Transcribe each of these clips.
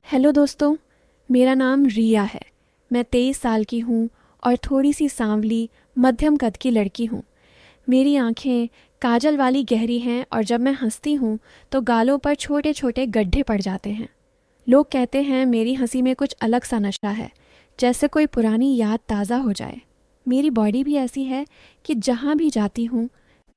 Hello दोस्तों, मेरा नाम रिया है। मैं 23 साल की हूँ और थोड़ी सी सांवली मध्यम कद की लड़की हूँ। मेरी आंखें काजल वाली गहरी हैं और जब मैं हंसती हूँ तो गालों पर छोटे छोटे गड्ढे पड़ जाते हैं। लोग कहते हैं मेरी हंसी में कुछ अलग सा नशा है, जैसे कोई पुरानी याद ताज़ा हो जाए। मेरी बॉडी भी ऐसी है कि जहाँ भी जाती हूँ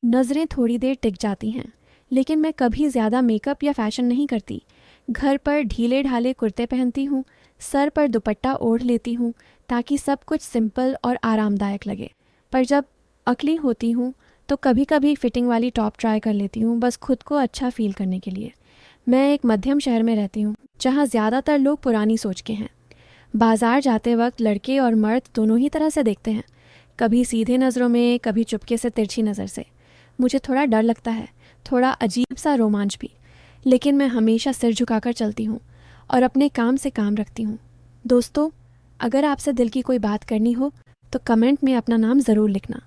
नज़रें थोड़ी देर टिक जाती हैं। लेकिन मैं कभी ज़्यादा मेकअप या फैशन नहीं करती। घर पर ढीले ढाले कुर्ते पहनती हूँ, सर पर दुपट्टा ओढ़ लेती हूँ ताकि सब कुछ सिंपल और आरामदायक लगे। पर जब अकेली होती हूँ तो कभी कभी फिटिंग वाली टॉप ट्राई कर लेती हूँ, बस खुद को अच्छा फील करने के लिए। मैं एक मध्यम शहर में रहती हूँ जहाँ ज़्यादातर लोग पुरानी सोच के हैं। बाजार जाते वक्त लड़के और मर्द दोनों ही तरह से देखते हैं, कभी सीधे नज़रों में, कभी चुपके से तिरछी नज़र से। मुझे थोड़ा डर लगता है, थोड़ा अजीब सा रोमांच भी। लेकिन मैं हमेशा सिर झुकाकर चलती हूँ और अपने काम से काम रखती हूँ। दोस्तों, अगर आपसे दिल की कोई बात करनी हो तो कमेंट में अपना नाम ज़रूर लिखना।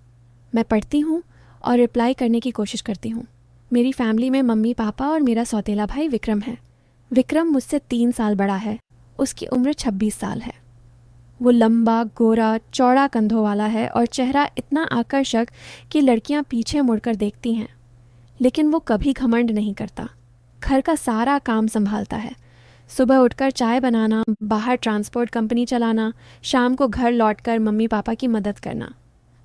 मैं पढ़ती हूँ और रिप्लाई करने की कोशिश करती हूँ। मेरी फैमिली में मम्मी पापा और मेरा सौतेला भाई विक्रम है। विक्रम मुझसे 3 साल बड़ा है। उसकी उम्र 26 साल है। वो लंबा, गोरा, चौड़ा कंधों वाला है और चेहरा इतना आकर्षक कि लड़कियां पीछे मुड़कर देखती हैं। लेकिन वो कभी घमंड नहीं करता। घर का सारा काम संभालता है। सुबह उठकर चाय बनाना, बाहर ट्रांसपोर्ट कंपनी चलाना, शाम को घर लौटकर मम्मी पापा की मदद करना।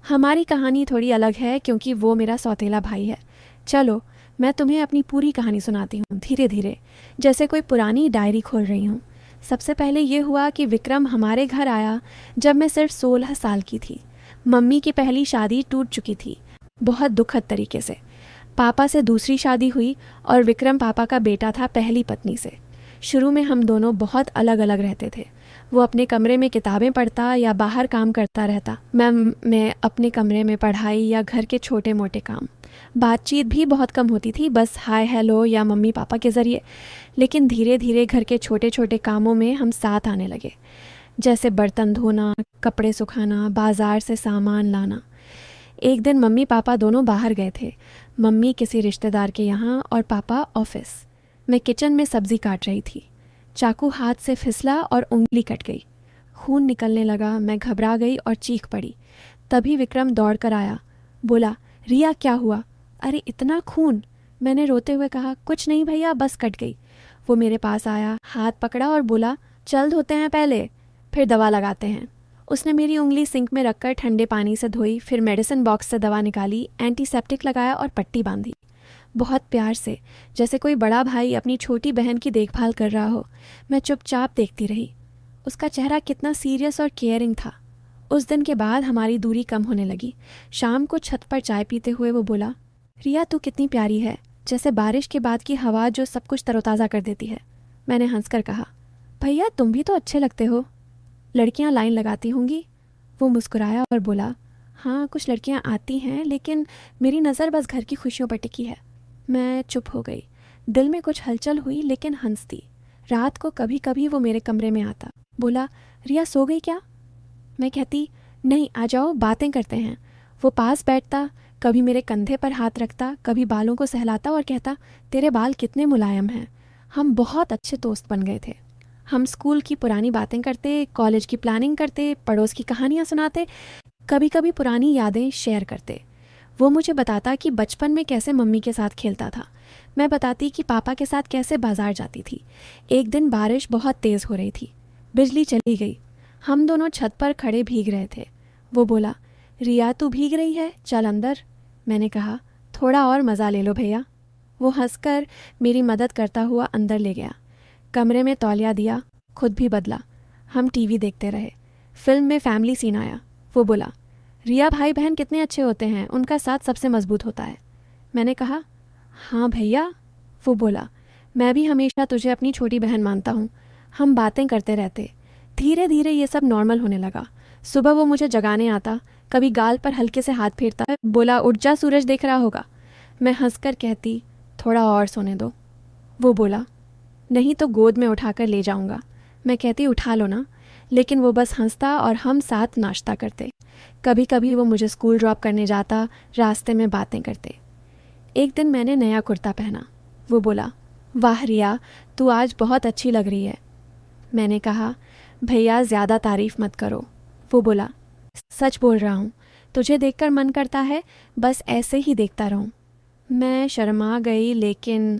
हमारी कहानी थोड़ी अलग है क्योंकि वो मेरा सौतेला भाई है। चलो, मैं तुम्हें अपनी पूरी कहानी सुनाती हूँ धीरे धीरे, जैसे कोई पुरानी डायरी खोल रही हूँ। सबसे पहले ये हुआ कि विक्रम हमारे घर आया जब मैं सिर्फ 16 साल की थी। मम्मी की पहली शादी टूट चुकी थी, बहुत दुखद तरीके से। पापा से दूसरी शादी हुई और विक्रम पापा का बेटा था पहली पत्नी से। शुरू में हम दोनों बहुत अलग अलग रहते थे। वो अपने कमरे में किताबें पढ़ता या बाहर काम करता रहता। मैं अपने कमरे में पढ़ाई या घर के छोटे मोटे काम। बातचीत भी बहुत कम होती थी, बस हाय हेलो या मम्मी पापा के ज़रिए। लेकिन धीरे धीरे घर के छोटे छोटे कामों में हम साथ आने लगे, जैसे बर्तन धोना, कपड़े सुखाना, बाजार से सामान लाना। एक दिन मम्मी पापा दोनों बाहर गए थे, मम्मी किसी रिश्तेदार के यहाँ और पापा ऑफिस। मैं किचन में सब्जी काट रही थी। चाकू हाथ से फिसला और उंगली कट गई। खून निकलने लगा। मैं घबरा गई और चीख पड़ी। तभी विक्रम दौड़ कर आया। बोला, रिया क्या हुआ? अरे इतना खून! मैंने रोते हुए कहा, कुछ नहीं भैया, बस कट गई। वो मेरे पास आया, हाथ पकड़ा और बोला, चल धोते हैं पहले, फिर दवा लगाते हैं। उसने मेरी उंगली सिंक में रखकर ठंडे पानी से धोई, फिर मेडिसिन बॉक्स से दवा निकाली, एंटीसेप्टिक लगाया और पट्टी बांधी। बहुत प्यार से, जैसे कोई बड़ा भाई अपनी छोटी बहन की देखभाल कर रहा हो। मैं चुपचाप देखती रही। उसका चेहरा कितना सीरियस और केयरिंग था। उस दिन के बाद हमारी दूरी कम होने लगी। शाम को छत पर चाय पीते हुए वो बोला, रिया तू कितनी प्यारी है, जैसे बारिश के बाद की हवा जो सब कुछ तरोताज़ा कर देती है। मैंने हंसकर कहा, भैया तुम भी तो अच्छे लगते हो। लड़कियां लाइन लगाती होंगी। वो मुस्कुराया और बोला, हाँ कुछ लड़कियां आती हैं, लेकिन मेरी नज़र बस घर की खुशियों पर टिकी है। मैं चुप हो गई। दिल में कुछ हलचल हुई, लेकिन हंसती। रात को कभी कभी वो मेरे कमरे में आता। बोला, रिया सो गई क्या? मैं कहती, नहीं आ जाओ बातें करते हैं। वो पास बैठता, कभी मेरे कंधे पर हाथ रखता, कभी बालों को सहलाता और कहता, तेरे बाल कितने मुलायम हैं। हम बहुत अच्छे दोस्त बन गए थे। हम स्कूल की पुरानी बातें करते, कॉलेज की प्लानिंग करते, पड़ोस की कहानियाँ सुनाते, कभी कभी पुरानी यादें शेयर करते। वो मुझे बताता कि बचपन में कैसे मम्मी के साथ खेलता था। मैं बताती कि पापा के साथ कैसे बाजार जाती थी। एक दिन बारिश बहुत तेज़ हो रही थी, बिजली चली गई। हम दोनों छत पर खड़े भीग रहे थे। वो बोला, रिया तू भीग रही है, चल अंदर। मैंने कहा, थोड़ा और मज़ा ले लो भैया। वो हंसकर मेरी मदद करता हुआ अंदर ले गया। कमरे में तौलिया दिया, खुद भी बदला। हम टीवी देखते रहे। फिल्म में फैमिली सीन आया। वो बोला, रिया भाई बहन कितने अच्छे होते हैं, उनका साथ सबसे मजबूत होता है। मैंने कहा, हाँ भैया। वो बोला, मैं भी हमेशा तुझे अपनी छोटी बहन मानता हूँ। हम बातें करते रहते। धीरे धीरे ये सब नॉर्मल होने लगा। सुबह वो मुझे जगाने आता, कभी गाल पर हल्के से हाथ फेरता है, बोला, उठ जा सूरज देख रहा होगा। मैं हंसकर कहती, थोड़ा और सोने दो। वो बोला, नहीं तो गोद में उठाकर ले जाऊंगा। मैं कहती, उठा लो ना। लेकिन वो बस हंसता और हम साथ नाश्ता करते। कभी कभी वो मुझे स्कूल ड्रॉप करने जाता, रास्ते में बातें करते। एक दिन मैंने नया कुर्ता पहना। वो बोला, वाह रिया तू आज बहुत अच्छी लग रही है। मैंने कहा, भैया ज़्यादा तारीफ मत करो। वो बोला, सच बोल रहा हूँ, तुझे देखकर मन करता है बस ऐसे ही देखता रहूँ। मैं शर्मा गई, लेकिन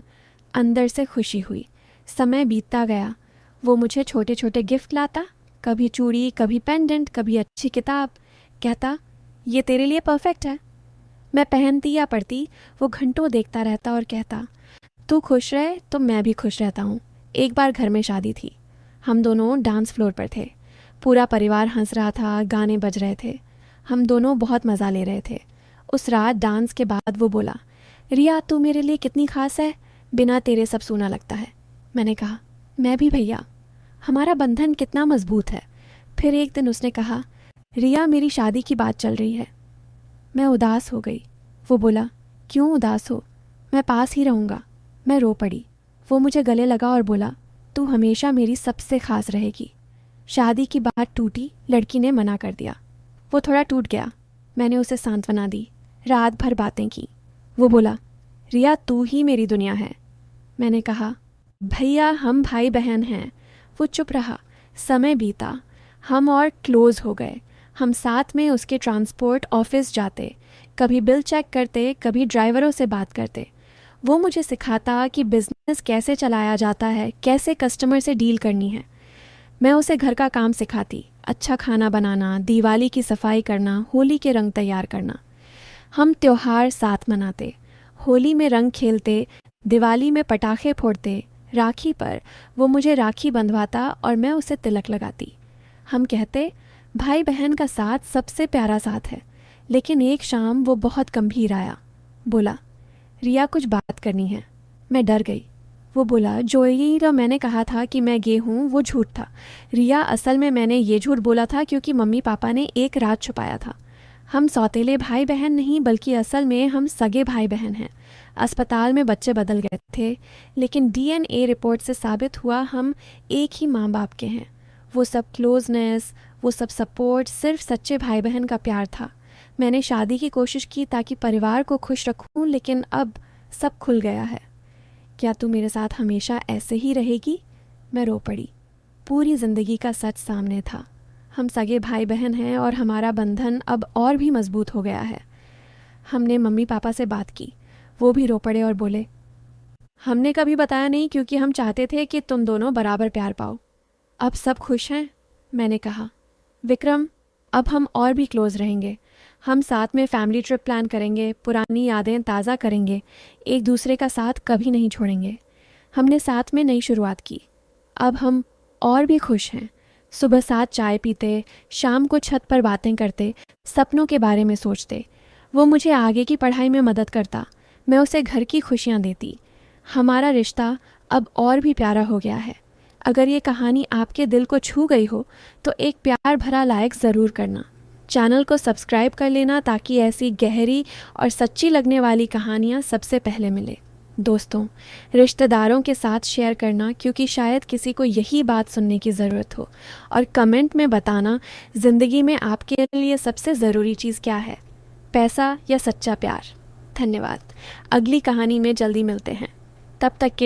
अंदर से खुशी हुई। समय बीतता गया। वो मुझे छोटे छोटे गिफ्ट लाता, कभी चूड़ी, कभी पेंडेंट, कभी अच्छी किताब। कहता, ये तेरे लिए परफेक्ट है। मैं पहनती या पढ़ती, वो घंटों देखता रहता और कहता, तू खुश रहे तो मैं भी खुश रहता हूँ। एक बार घर में शादी थी। हम दोनों डांस फ्लोर पर थे। पूरा परिवार हंस रहा था, गाने बज रहे थे। हम दोनों बहुत मज़ा ले रहे थे। उस रात डांस के बाद वो बोला, रिया तू मेरे लिए कितनी खास है, बिना तेरे सब सूना लगता है। मैंने कहा, मैं भी भैया। हमारा बंधन कितना मजबूत है। फिर एक दिन उसने कहा, रिया मेरी शादी की बात चल रही है। मैं उदास हो गई। वो बोला, क्यों उदास हो, मैं पास ही रहूँगा। मैं रो पड़ी। वो मुझे गले लगा और बोला, तू हमेशा मेरी सबसे खास रहेगी। शादी की बात टूटी, लड़की ने मना कर दिया। वो थोड़ा टूट गया। मैंने उसे सांत्वना दी, रात भर बातें की। वो बोला, रिया तू ही मेरी दुनिया है। मैंने कहा, भैया हम भाई बहन हैं। वो चुप रहा। समय बीता, हम और क्लोज हो गए। हम साथ में उसके ट्रांसपोर्ट ऑफिस जाते, कभी बिल चेक करते, कभी ड्राइवरों से बात करते। वो मुझे सिखाता कि बिजनेस कैसे चलाया जाता है, कैसे कस्टमर से डील करनी है। मैं उसे घर का काम सिखाती, अच्छा खाना बनाना, दिवाली की सफाई करना, होली के रंग तैयार करना। हम त्योहार साथ मनाते, होली में रंग खेलते, दिवाली में पटाखे फोड़ते। राखी पर वो मुझे राखी बंधवाता और मैं उसे तिलक लगाती। हम कहते, भाई बहन का साथ सबसे प्यारा साथ है। लेकिन एक शाम वो बहुत गंभीर आया। बोला, रिया कुछ बात करनी है। मैं डर गई। वो बोला, जो ये तो मैंने कहा था कि मैं गे हूँ वो झूठ था। रिया असल में मैंने ये झूठ बोला था क्योंकि मम्मी पापा ने एक रात छुपाया था। हम सौतेले भाई बहन नहीं, बल्कि असल में हम सगे भाई बहन हैं। अस्पताल में बच्चे बदल गए थे, लेकिन डीएनए रिपोर्ट से साबित हुआ हम एक ही माँ बाप के हैं। वो सब क्लोजनेस, वो सब सपोर्ट सिर्फ सच्चे भाई बहन का प्यार था। मैंने शादी की कोशिश की ताकि परिवार को खुश रखूं, लेकिन अब सब खुल गया है। क्या तू मेरे साथ हमेशा ऐसे ही रहेगी? मैं रो पड़ी। पूरी ज़िंदगी का सच सामने था। हम सगे भाई बहन हैं और हमारा बंधन अब और भी मजबूत हो गया है। हमने मम्मी पापा से बात की। वो भी रो पड़े और बोले, हमने कभी बताया नहीं क्योंकि हम चाहते थे कि तुम दोनों बराबर प्यार पाओ। अब सब खुश हैं। मैंने कहा, विक्रम अब हम और भी क्लोज रहेंगे। हम साथ में फैमिली ट्रिप प्लान करेंगे, पुरानी यादें ताज़ा करेंगे, एक दूसरे का साथ कभी नहीं छोड़ेंगे। हमने साथ में नई शुरुआत की। अब हम और भी खुश हैं। सुबह साथ चाय पीते, शाम को छत पर बातें करते, सपनों के बारे में सोचते। वो मुझे आगे की पढ़ाई में मदद करता, मैं उसे घर की खुशियाँ देती। हमारा रिश्ता अब और भी प्यारा हो गया है। अगर ये कहानी आपके दिल को छू गई हो तो एक प्यार भरा लाइक ज़रूर करना। चैनल को सब्सक्राइब कर लेना ताकि ऐसी गहरी और सच्ची लगने वाली कहानियाँ सबसे पहले मिले। दोस्तों, रिश्तेदारों के साथ शेयर करना, क्योंकि शायद किसी को यही बात सुनने की ज़रूरत हो। और कमेंट में बताना, ज़िंदगी में आपके लिए सबसे ज़रूरी चीज़ क्या है, पैसा या सच्चा प्यार। धन्यवाद। अगली कहानी में जल्दी मिलते हैं। तब तक के